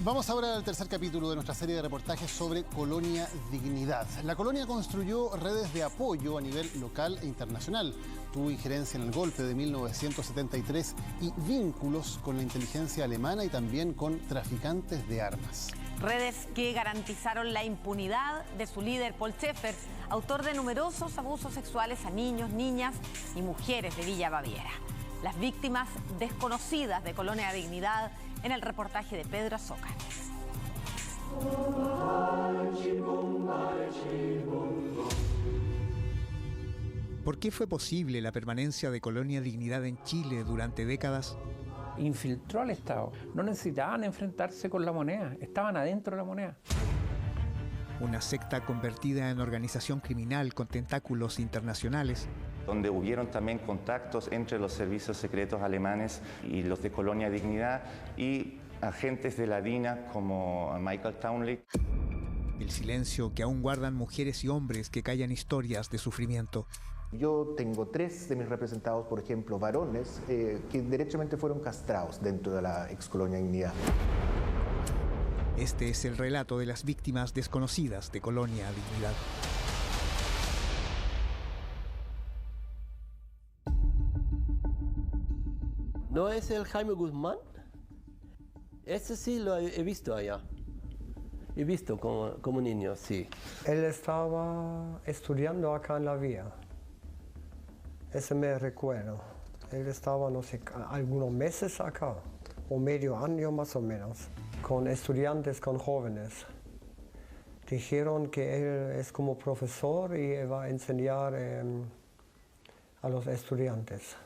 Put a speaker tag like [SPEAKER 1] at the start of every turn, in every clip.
[SPEAKER 1] Vamos ahora al tercer capítulo de nuestra serie de reportajes sobre Colonia Dignidad. La colonia construyó redes de apoyo a nivel local e internacional. Tuvo injerencia en el golpe de 1973 y vínculos con la inteligencia alemana y también con traficantes de armas.
[SPEAKER 2] Redes que garantizaron la impunidad de su líder, Paul Schaeffer, autor de numerosos abusos sexuales a niños, niñas y mujeres de Villa Baviera. Las víctimas desconocidas de Colonia Dignidad en el reportaje de Pedro Azócar.
[SPEAKER 3] ¿Por qué fue posible la permanencia de Colonia Dignidad en Chile durante décadas?
[SPEAKER 4] Infiltró al Estado. No necesitaban enfrentarse con la moneda, estaban adentro de la moneda.
[SPEAKER 3] Una secta convertida en organización criminal con tentáculos internacionales,
[SPEAKER 5] donde hubieron también contactos entre los servicios secretos alemanes y los de Colonia Dignidad y agentes de la DINA como Michael Townley.
[SPEAKER 3] El silencio que aún guardan mujeres y hombres que callan historias de sufrimiento.
[SPEAKER 6] Yo tengo 3 de mis representados, por ejemplo, varones, que derechamente fueron castrados dentro de la ex Colonia Dignidad.
[SPEAKER 3] Este es el relato de las víctimas desconocidas de Colonia Dignidad.
[SPEAKER 7] ¿No es el Jaime Guzmán? Ese sí lo he visto allá. He visto como niño, sí.
[SPEAKER 8] Él estaba estudiando acá en la vía. Ese me recuerdo. Él estaba, no sé, algunos meses acá, o medio año más o menos, con estudiantes, con jóvenes. Dijeron que él es como profesor y va a enseñar a los estudiantes.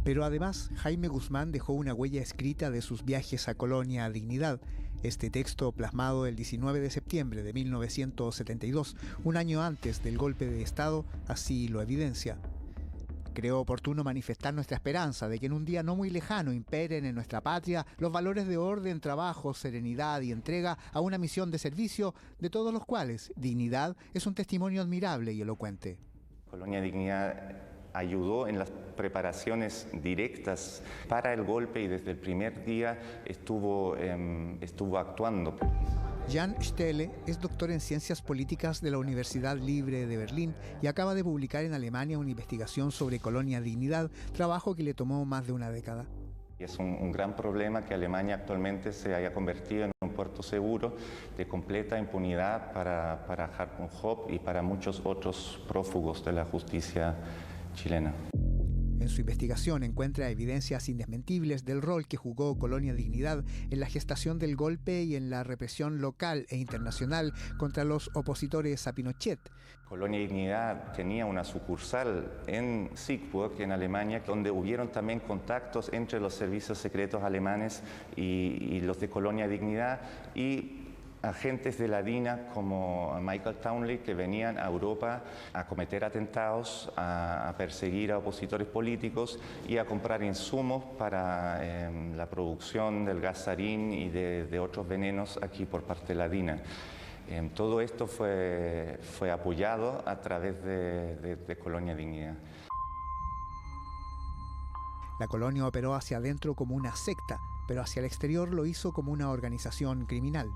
[SPEAKER 3] Pero además, Jaime Guzmán dejó una huella escrita de sus viajes a Colonia Dignidad. Este texto, plasmado el 19 de septiembre de 1972, un año antes del golpe de Estado, así lo evidencia. Creo oportuno manifestar nuestra esperanza de que en un día no muy lejano imperen en nuestra patria los valores de orden, trabajo, serenidad y entrega a una misión de servicio, de todos los cuales Dignidad es un testimonio admirable y elocuente.
[SPEAKER 5] Colonia Dignidad ayudó en las preparaciones directas para el golpe y desde el primer día estuvo actuando.
[SPEAKER 3] Jan Stelle es doctor en Ciencias Políticas de la Universidad Libre de Berlín y acaba de publicar en Alemania una investigación sobre Colonia Dignidad, trabajo que le tomó más de una década.
[SPEAKER 5] Es un gran problema que Alemania actualmente se haya convertido en un puerto seguro de completa impunidad para Hartmut Hopp y para muchos otros prófugos de la justicia chilena.
[SPEAKER 3] En su investigación encuentra evidencias indesmentibles del rol que jugó Colonia Dignidad en la gestación del golpe y en la represión local e internacional contra los opositores a Pinochet.
[SPEAKER 5] Colonia Dignidad tenía una sucursal en Siegburg, en Alemania, donde hubieron también contactos entre los servicios secretos alemanes y los de Colonia Dignidad y agentes de la DINA como Michael Townley que venían a Europa a cometer atentados, a perseguir a opositores políticos y a comprar insumos para la producción del gas sarín y de otros venenos aquí por parte de la DINA. Todo esto fue apoyado a través de Colonia Dignidad.
[SPEAKER 3] La colonia operó hacia adentro como una secta, pero hacia el exterior lo hizo como una organización criminal.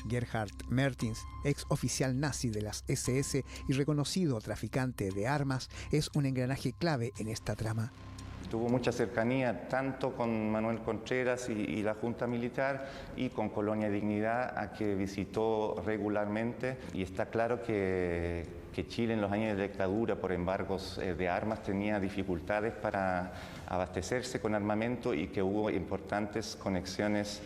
[SPEAKER 3] Gerhard Mertins, ex oficial nazi de las SS y reconocido traficante de armas, es un engranaje clave en esta trama.
[SPEAKER 5] Tuvo mucha cercanía tanto con Manuel Contreras y la Junta Militar y con Colonia Dignidad, a que visitó regularmente, y está claro que Chile en los años de dictadura por embargos de armas tenía dificultades para abastecerse con armamento y que hubo importantes conexiones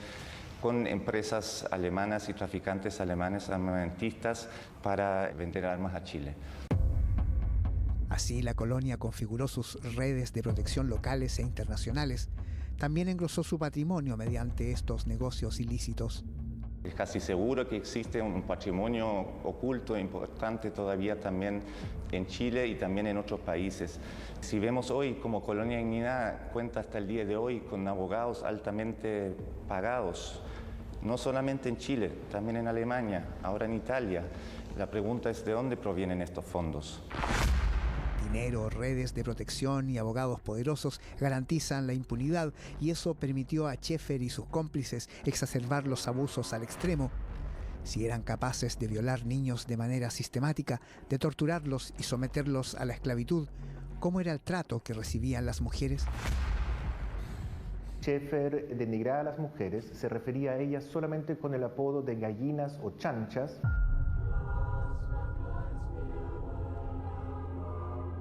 [SPEAKER 5] con empresas alemanas y traficantes alemanes armamentistas para vender armas a Chile.
[SPEAKER 3] Así, la colonia configuró sus redes de protección locales e internacionales. También engrosó su patrimonio mediante estos negocios ilícitos.
[SPEAKER 5] Es casi seguro que existe un patrimonio oculto importante todavía también en Chile y también en otros países. Si vemos hoy como Colonia Dignidad cuenta hasta el día de hoy con abogados altamente pagados, no solamente en Chile, también en Alemania, ahora en Italia. La pregunta es ¿de dónde provienen estos fondos?
[SPEAKER 3] Dinero, redes de protección y abogados poderosos garantizan la impunidad, y eso permitió a Schaeffer y sus cómplices exacerbar los abusos al extremo. Si eran capaces de violar niños de manera sistemática, de torturarlos y someterlos a la esclavitud, ¿cómo era el trato que recibían las mujeres?
[SPEAKER 6] Schaeffer denigraba a las mujeres, se refería a ellas solamente con el apodo de gallinas o chanchas.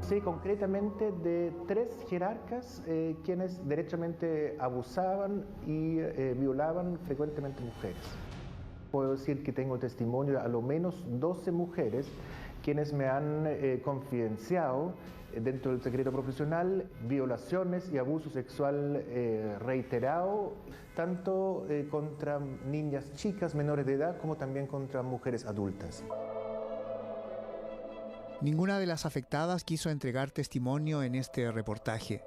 [SPEAKER 6] Sé concretamente de 3 jerarcas quienes derechamente abusaban y violaban frecuentemente mujeres. Puedo decir que tengo testimonio de a lo menos 12 mujeres quienes me han confidenciado dentro del secreto profesional violaciones y abuso sexual reiterado, tanto contra niñas chicas menores de edad como también contra mujeres adultas.
[SPEAKER 3] Ninguna de las afectadas quiso entregar testimonio en este reportaje.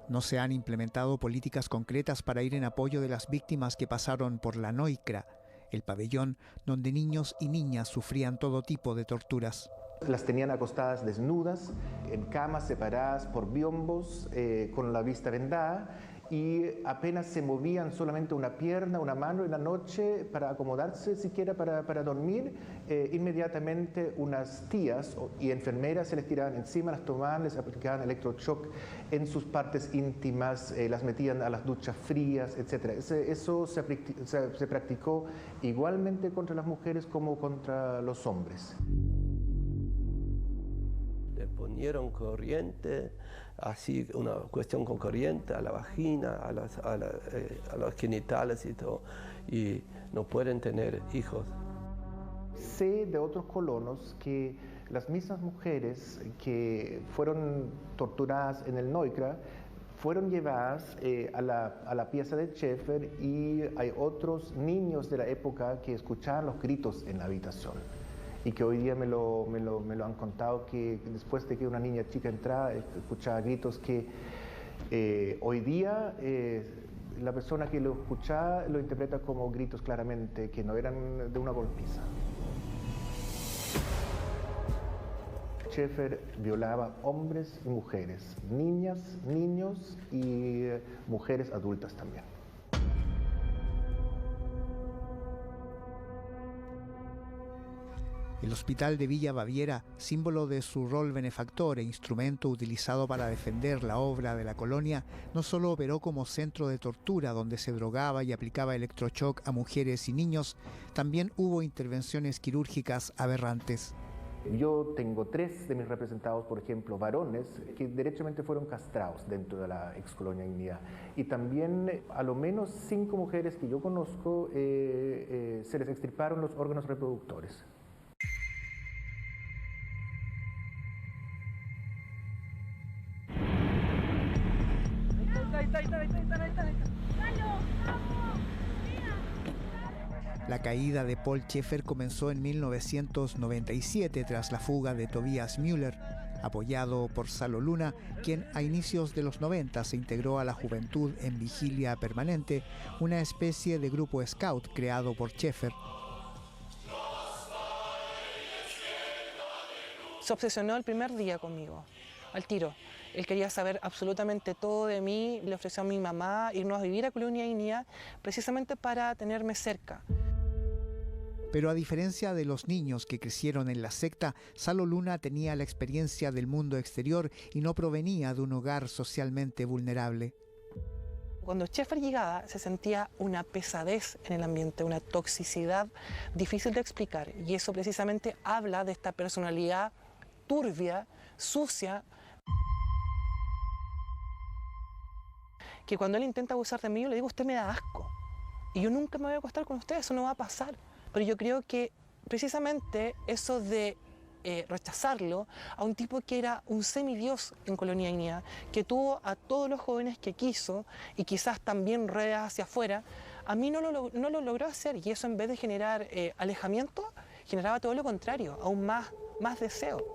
[SPEAKER 3] No se han implementado políticas concretas para ir en apoyo de las víctimas que pasaron por la Noicra, el pabellón donde niños y niñas sufrían todo tipo de torturas.
[SPEAKER 6] Las tenían acostadas desnudas, en camas separadas por biombos, con la vista vendada, y apenas se movían solamente una pierna, una mano en la noche para acomodarse siquiera para dormir, inmediatamente unas tías y enfermeras se les tiraban encima, las tomaban, les aplicaban electroshock en sus partes íntimas, las metían a las duchas frías, etc. Eso se practicó igualmente contra las mujeres como contra los hombres.
[SPEAKER 7] Le ponieron corriente, así una cuestión con corriente a la vagina, a los genitales y todo, y no pueden tener hijos.
[SPEAKER 6] Sé de otros colonos que las mismas mujeres que fueron torturadas en el Noicra fueron llevadas a la pieza de Schaeffer, y hay otros niños de la época que escuchaban los gritos en la habitación. Y que hoy día me lo han contado, que después de que una niña chica entraba, escuchaba gritos que hoy día la persona que lo escuchaba lo interpreta como gritos claramente, que no eran de una golpiza. Schaeffer violaba hombres y mujeres, niñas, niños y mujeres adultas también.
[SPEAKER 3] El Hospital de Villa Baviera, símbolo de su rol benefactor e instrumento utilizado para defender la obra de la colonia, no solo operó como centro de tortura donde se drogaba y aplicaba electroshock a mujeres y niños, también hubo intervenciones quirúrgicas aberrantes.
[SPEAKER 6] Yo tengo 3 de mis representados, por ejemplo, varones, que derechamente fueron castrados dentro de la excolonia Dignidad. Y también a lo menos 5 mujeres que yo conozco se les extirparon los órganos reproductores.
[SPEAKER 3] La caída de Paul Schaeffer comenzó en 1997 tras la fuga de Tobias Müller, apoyado por Salo Luna, quien a inicios de los 90 se integró a la Juventud en Vigilia Permanente, una especie de grupo scout creado por Schaeffer.
[SPEAKER 9] Se obsesionó el primer día conmigo, al tiro. Él quería saber absolutamente todo de mí, le ofreció a mi mamá irnos a vivir a Colonia Dignidad precisamente para tenerme cerca.
[SPEAKER 3] Pero a diferencia de los niños que crecieron en la secta, Salo Luna tenía la experiencia del mundo exterior y no provenía de un hogar socialmente vulnerable.
[SPEAKER 9] Cuando Schaeffer llegaba se sentía una pesadez en el ambiente, una toxicidad difícil de explicar, y eso precisamente habla de esta personalidad turbia, sucia, que cuando él intenta abusar de mí, yo le digo, usted me da asco, y yo nunca me voy a acostar con usted, eso no va a pasar. Pero yo creo que precisamente eso de rechazarlo a un tipo que era un semidios en Colonia Dignidad, que tuvo a todos los jóvenes que quiso y quizás también redes hacia afuera, a mí no lo logró hacer, y eso en vez de generar alejamiento, generaba todo lo contrario, aún más deseo.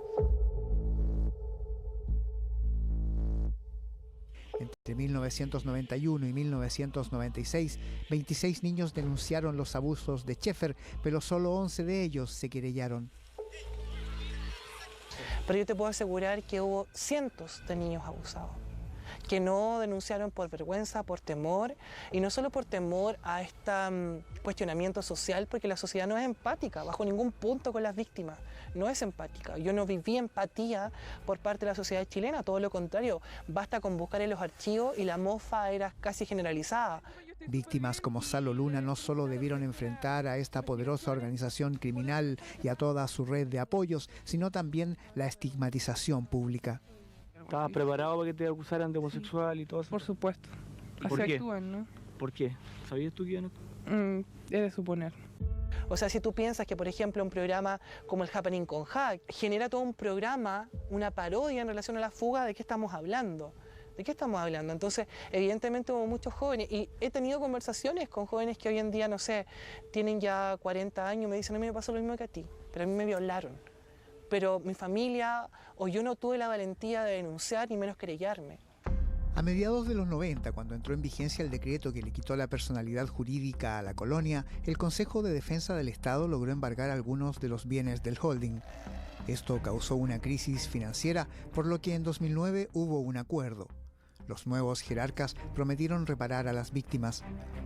[SPEAKER 3] Entre 1991 y 1996, 26 niños denunciaron los abusos de Schaeffer, pero solo 11 de ellos se querellaron.
[SPEAKER 9] pero yo te puedo asegurar que hubo cientos de niños abusados, que no denunciaron por vergüenza, por temor, y no solo por temor a este cuestionamiento social, porque la sociedad no es empática, bajo ningún punto con las víctimas, no es empática. Yo no viví empatía por parte de la sociedad chilena, todo lo contrario, basta con buscar en los archivos y la mofa era casi generalizada.
[SPEAKER 3] Víctimas como Salo Luna no solo debieron enfrentar a esta poderosa organización criminal y a toda su red de apoyos, sino también la estigmatización pública.
[SPEAKER 10] ¿Estabas preparado para que te acusaran de homosexual y todo eso?
[SPEAKER 11] Por supuesto.
[SPEAKER 10] ¿Por
[SPEAKER 11] Así
[SPEAKER 10] qué?
[SPEAKER 11] actúan, ¿no?
[SPEAKER 10] ¿Por qué? ¿Sabías tú que iban a...?
[SPEAKER 11] Es de suponer.
[SPEAKER 9] O sea, si tú piensas que, por ejemplo, un programa como el Happening con Hack genera todo un programa, una parodia en relación a la fuga, ¿de qué estamos hablando? ¿De qué estamos hablando? Entonces, evidentemente hubo muchos jóvenes y he tenido conversaciones con jóvenes que hoy en día, no sé, tienen ya 40 años y me dicen, a mí me pasó lo mismo que a ti, pero a mí me violaron. Pero mi familia o yo no tuve la valentía de denunciar ni menos querellarme.
[SPEAKER 3] A mediados de los 90, cuando entró en vigencia el decreto que le quitó la personalidad jurídica a la colonia, el Consejo de Defensa del Estado logró embargar algunos de los bienes del holding. Esto causó una crisis financiera, por lo que en 2009 hubo un acuerdo. Los nuevos jerarcas prometieron reparar a las víctimas.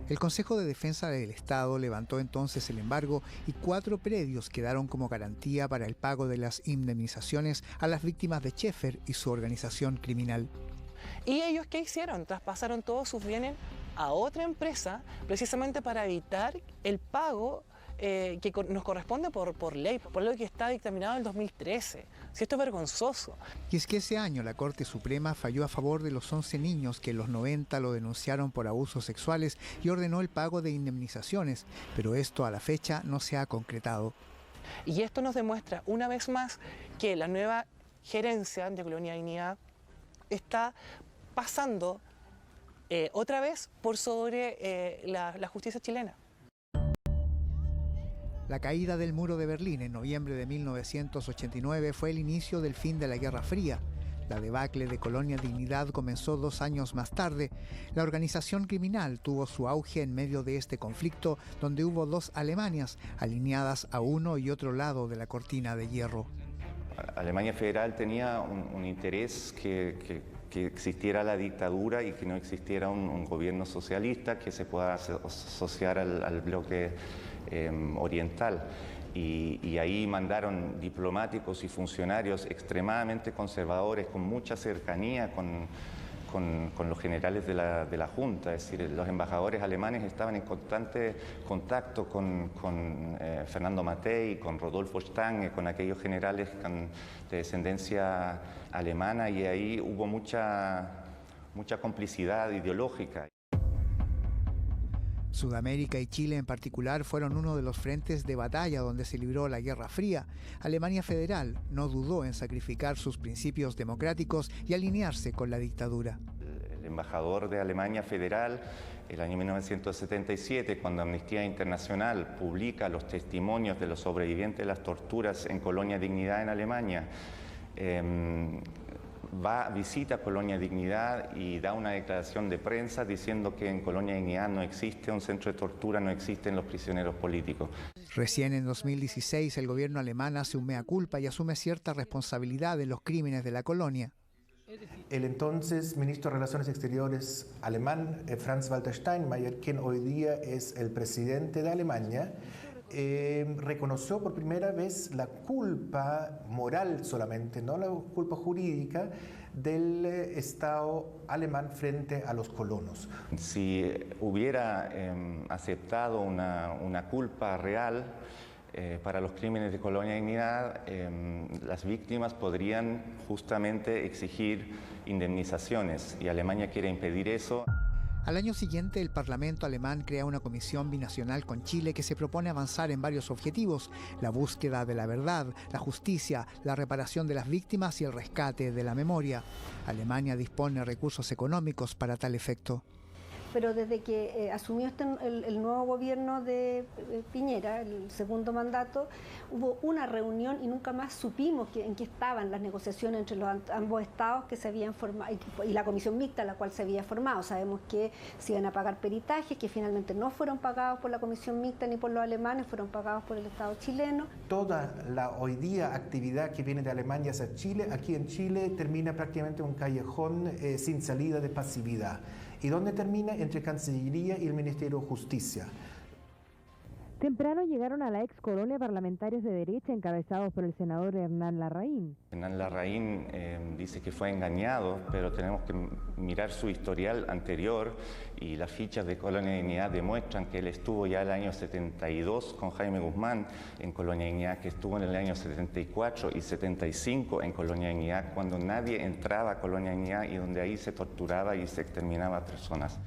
[SPEAKER 3] El Consejo de Defensa del Estado levantó entonces el embargo y 4 predios quedaron como garantía para el pago de las indemnizaciones a las víctimas de Schaeffer y su organización criminal.
[SPEAKER 9] ¿Y ellos qué hicieron? Traspasaron todos sus bienes a otra empresa precisamente para evitar el pago que nos corresponde por ley, por lo que está dictaminado en el 2013. Si esto es vergonzoso.
[SPEAKER 3] Y es que ese año la Corte Suprema falló a favor de los 11 niños que en los 90 lo denunciaron por abusos sexuales y ordenó el pago de indemnizaciones, pero esto a la fecha no se ha concretado.
[SPEAKER 9] Y esto nos demuestra una vez más que la nueva gerencia de Colonia Dignidad está pasando otra vez por sobre la justicia chilena.
[SPEAKER 3] La caída del muro de Berlín en noviembre de 1989 fue el inicio del fin de la Guerra Fría. La debacle de Colonia Dignidad comenzó 2 años más tarde. La organización criminal tuvo su auge en medio de este conflicto, donde hubo 2 Alemanias alineadas a uno y otro lado de la cortina de hierro.
[SPEAKER 5] Alemania Federal tenía un interés que existiera la dictadura y que no existiera un gobierno socialista que se pueda asociar al bloque oriental. Y ahí mandaron diplomáticos y funcionarios extremadamente conservadores, con mucha cercanía con los generales de la Junta. Es decir, los embajadores alemanes estaban en constante contacto con Fernando Mattei, con Rodolfo Stange, con aquellos generales de descendencia alemana, y ahí hubo mucha complicidad ideológica.
[SPEAKER 3] Sudamérica y Chile en particular fueron uno de los frentes de batalla donde se libró la Guerra Fría. Alemania Federal no dudó en sacrificar sus principios democráticos y alinearse con la dictadura.
[SPEAKER 5] El embajador de Alemania Federal, el año 1977, cuando Amnistía Internacional publica los testimonios de los sobrevivientes de las torturas en Colonia Dignidad en Alemania, visita Colonia Dignidad y da una declaración de prensa diciendo que en Colonia Dignidad no existe un centro de tortura, no existen los prisioneros políticos.
[SPEAKER 3] Recién en 2016 el gobierno alemán hace un mea culpa y asume cierta responsabilidad de los crímenes de la colonia.
[SPEAKER 6] El entonces ministro de Relaciones Exteriores alemán, Franz-Walter Steinmeier, quien hoy día es el presidente de Alemania, reconoció por primera vez la culpa moral solamente, no la culpa jurídica del Estado alemán frente a los colonos.
[SPEAKER 5] Si hubiera aceptado una culpa real para los crímenes de Colonia Dignidad, las víctimas podrían justamente exigir indemnizaciones, y Alemania quiere impedir eso.
[SPEAKER 3] Al año siguiente, el Parlamento alemán crea una comisión binacional con Chile que se propone avanzar en varios objetivos: la búsqueda de la verdad, la justicia, la reparación de las víctimas y el rescate de la memoria. Alemania dispone recursos económicos para tal efecto.
[SPEAKER 11] pero desde que asumió el nuevo gobierno de Piñera, el segundo mandato, hubo una reunión y nunca más supimos en qué estaban las negociaciones entre ambos estados que se habían formado y la comisión mixta la cual se había formado. Sabemos que se iban a pagar peritajes que finalmente no fueron pagados por la comisión mixta ni por los alemanes, fueron pagados por el Estado chileno.
[SPEAKER 6] Toda la hoy día actividad que viene de Alemania hacia Chile, aquí en Chile termina prácticamente un callejón sin salida de pasividad. ¿Y dónde termina? Entre Cancillería y el Ministerio de Justicia.
[SPEAKER 12] Temprano llegaron a la ex colonia parlamentarios de derecha encabezados por el senador Hernán Larraín.
[SPEAKER 5] Hernán Larraín dice que fue engañado, pero tenemos que mirar su historial anterior y las fichas de Colonia Dignidad demuestran que él estuvo ya el año 72 con Jaime Guzmán en Colonia Dignidad, que estuvo en el año 74 y 75 en Colonia Dignidad, cuando nadie entraba a Colonia Dignidad y donde ahí se torturaba y se exterminaba a personas.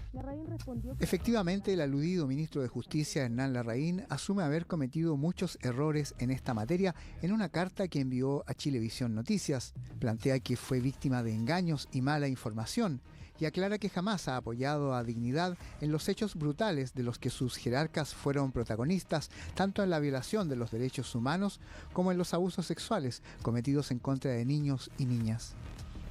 [SPEAKER 3] Efectivamente, el aludido ministro de Justicia, Hernán Larraín, asume haber cometido muchos errores en esta materia en una carta que envió a Chilevisión Noticias. Plantea que fue víctima de engaños y mala información y aclara que jamás ha apoyado a Dignidad en los hechos brutales de los que sus jerarcas fueron protagonistas, tanto en la violación de los derechos humanos como en los abusos sexuales cometidos en contra de niños y niñas.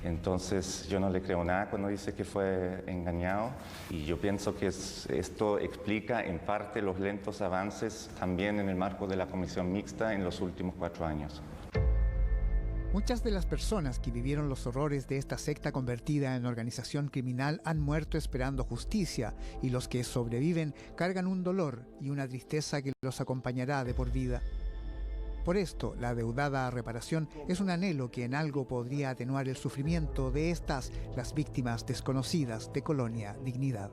[SPEAKER 5] Entonces yo no le creo nada cuando dice que fue engañado y yo pienso que esto explica en parte los lentos avances también en el marco de la comisión mixta en los últimos 4 años.
[SPEAKER 3] Muchas de las personas que vivieron los horrores de esta secta convertida en organización criminal han muerto esperando justicia y los que sobreviven cargan un dolor y una tristeza que los acompañará de por vida. Por esto, la adeudada reparación es un anhelo que en algo podría atenuar el sufrimiento de las víctimas desconocidas de Colonia Dignidad.